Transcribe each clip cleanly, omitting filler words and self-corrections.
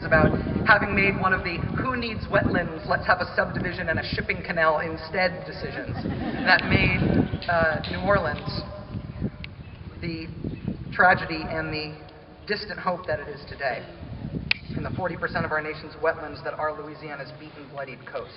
about having made one of the who needs wetlands, let's have a subdivision and a shipping canal instead decisions that made New Orleans the tragedy and the distant hope that it is today, and the 40% of our nation's wetlands that are Louisiana's beaten, bloodied coast.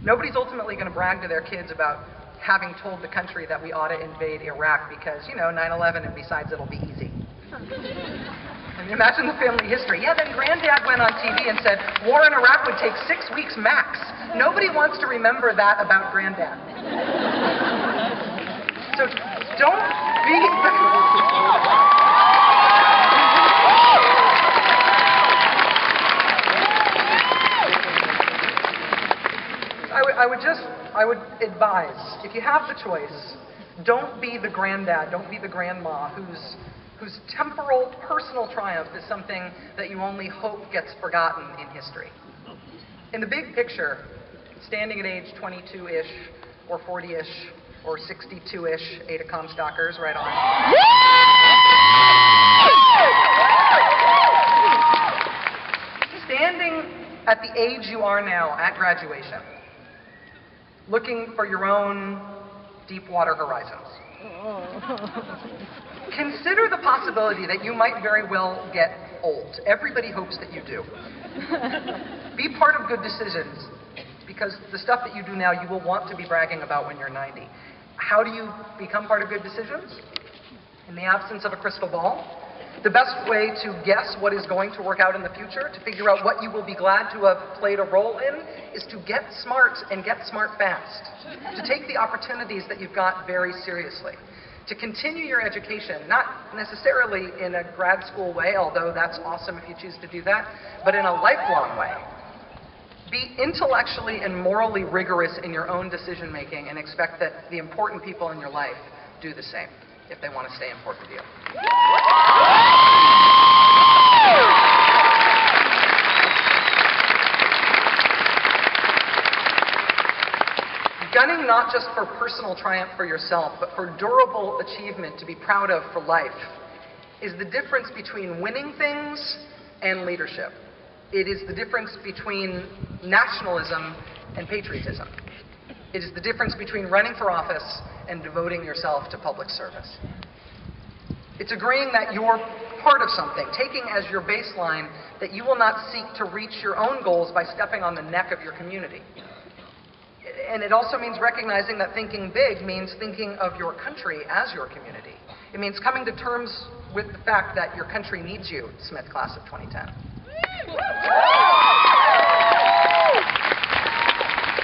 Nobody's ultimately going to brag to their kids about having told the country that we ought to invade Iraq because, you know, 9/11 and besides it'll be easy. And imagine the family history. Yeah, then Granddad went on TV and said, war in Iraq would take 6 weeks max. Nobody wants to remember that about Granddad. So don't be... I would advise, if you have the choice, don't be the granddad, don't be the grandma whose temporal, personal triumph is something that you only hope gets forgotten in history. In the big picture, standing at age 22-ish, or 40-ish, or 62-ish, Ada Comstockers, right on. Standing at the age you are now at graduation, looking for your own deep water horizons. Consider the possibility that you might very well get old. Everybody hopes that you do. Be part of good decisions, because the stuff that you do now you will want to be bragging about when you're 90. How do you become part of good decisions? In the absence of a crystal ball, the best way to guess what is going to work out in the future, to figure out what you will be glad to have played a role in, is to get smart and get smart fast. To take the opportunities that you've got very seriously. To continue your education, not necessarily in a grad school way, although that's awesome if you choose to do that, but in a lifelong way. Be intellectually and morally rigorous in your own decision making and expect that the important people in your life do the same if they want to stay important to you. Gunning not just for personal triumph for yourself, but for durable achievement to be proud of for life is the difference between winning things and leadership. It is the difference between nationalism and patriotism. It is the difference between running for office and devoting yourself to public service. It's agreeing that you're part of something, taking as your baseline that you will not seek to reach your own goals by stepping on the neck of your community. And it also means recognizing that thinking big means thinking of your country as your community. It means coming to terms with the fact that your country needs you, Smith class of 2010.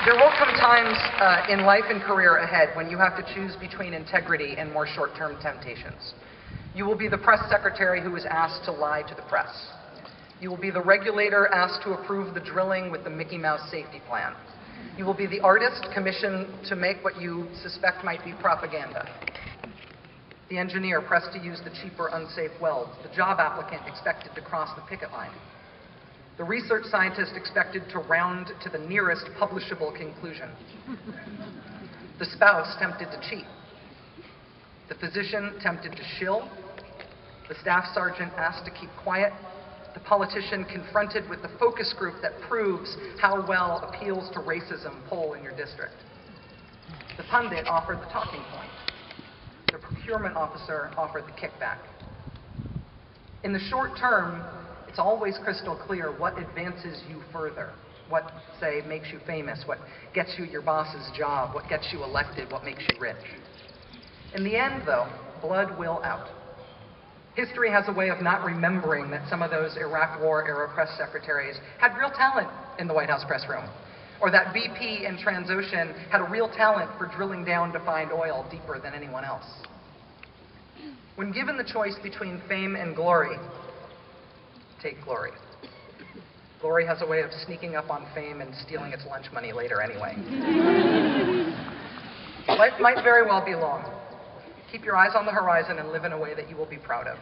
There will come times in life and career ahead when you have to choose between integrity and more short-term temptations. You will be the press secretary who is asked to lie to the press. You will be the regulator asked to approve the drilling with the Mickey Mouse safety plan. You will be the artist commissioned to make what you suspect might be propaganda. The engineer pressed to use the cheaper, unsafe welds. The job applicant expected to cross the picket line. The research scientist expected to round to the nearest publishable conclusion. The spouse tempted to cheat. The physician tempted to shill. The staff sergeant asked to keep quiet. The politician confronted with the focus group that proves how well appeals to racism poll in your district. The pundit offered the talking point. The procurement officer offered the kickback. In the short term, it's always crystal clear what advances you further. What, say, makes you famous, what gets you your boss's job, what gets you elected, what makes you rich. In the end, though, blood will out. History has a way of not remembering that some of those Iraq War-era press secretaries had real talent in the White House press room, or that BP and Transocean had a real talent for drilling down to find oil deeper than anyone else. When given the choice between fame and glory, take glory. Glory has a way of sneaking up on fame and stealing its lunch money later anyway. Life might very well be long. Keep your eyes on the horizon and live in a way that you will be proud of.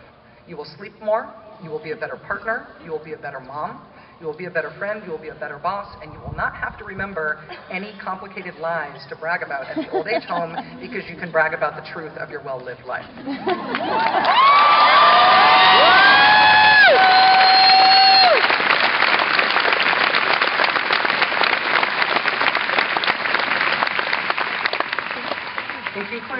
You will sleep more, you will be a better partner, you will be a better mom, you will be a better friend, you will be a better boss, and you will not have to remember any complicated lies to brag about at the old age home because you can brag about the truth of your well-lived life.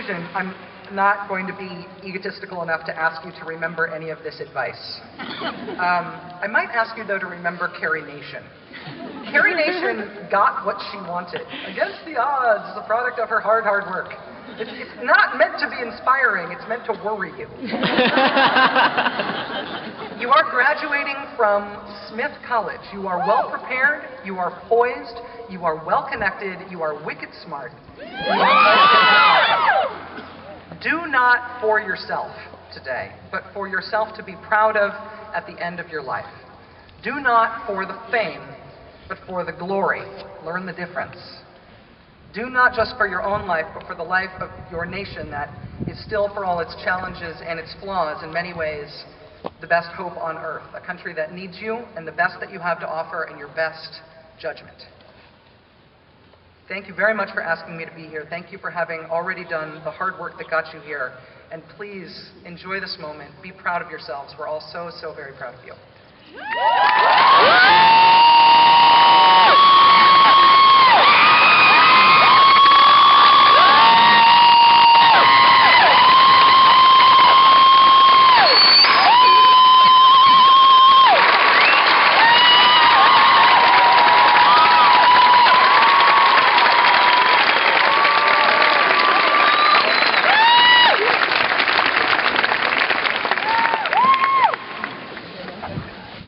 occasion, I'm not going to be egotistical enough to ask you to remember any of this advice. I might ask you, though, to remember Carrie Nation. Carrie Nation got what she wanted, against the odds, as a product of her hard work. It's not meant to be inspiring, it's meant to worry you. You are graduating from Smith College. You are well prepared, you are poised, you are well connected, you are wicked smart. Do not for yourself today, but for yourself to be proud of at the end of your life. Do not for the fame, but for the glory. Learn the difference. Do not just for your own life, but for the life of your nation that is still, for all its challenges and its flaws, in many ways, the best hope on earth. A country that needs you and the best that you have to offer and your best judgment. Thank you very much for asking me to be here. Thank you for having already done the hard work that got you here. And please enjoy this moment. Be proud of yourselves. We're all so very proud of you.